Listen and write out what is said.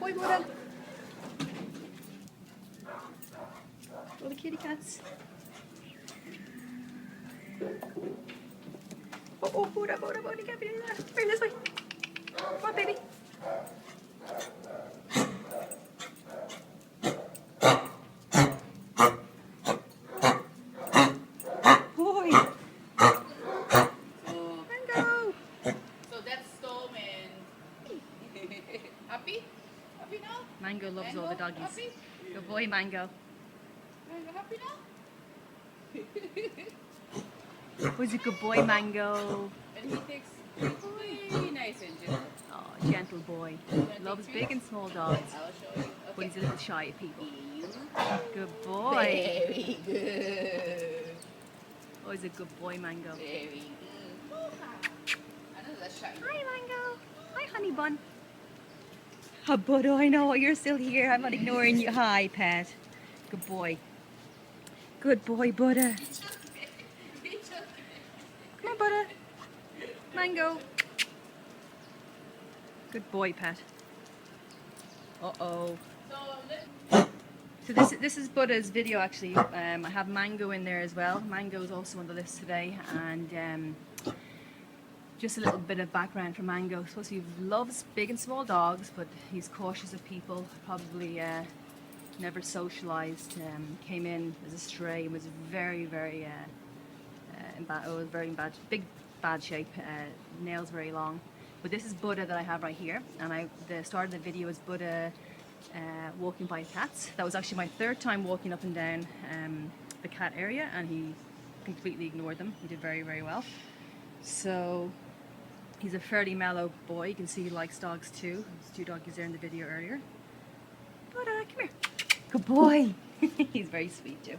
Boy, Buddha. All the kitty cats. Oh, Buddha, Buddha, Buddha, you can't be doing that. Come here, this way. Come on, baby. Boy. Oh, Mango. So that's Storm and Happy? Happy now? Mango loves all the doggies. Happy? Good boy, Mango. Mango happy now? Who's a good boy, Mango? And he takes very nice and gentle. Oh, gentle boy. Loves big and small dogs, I'll show you. but he's a little shy of people. You. Good boy. Very good. Oh, he's a good boy, Mango. Very good. Another shine. Hi, Mango. Hi, honey bun. Oh, Budda, I know you're still here. I'm not ignoring you. Hi, pet. Good boy. Good boy, Budda. Come on, Budda. Mango. Good boy, pet. Uh-oh. So this is Budda's video, actually. I have Mango in there as well. Mango's also on the list today, and just a little bit of background for Mango. Suppose he loves big and small dogs, but he's cautious of people. Probably never socialized. Came in as a stray and was very, very big bad shape. Nails very long. But this is Budda that I have right here, and the start of the video is Budda walking by cats. That was actually my third time walking up and down the cat area, and he completely ignored them. He did very, very well. So he's a fairly mellow boy. You can see he likes dogs too. There's two doggies there in the video earlier. Budda, come here. Good boy. He's very sweet too.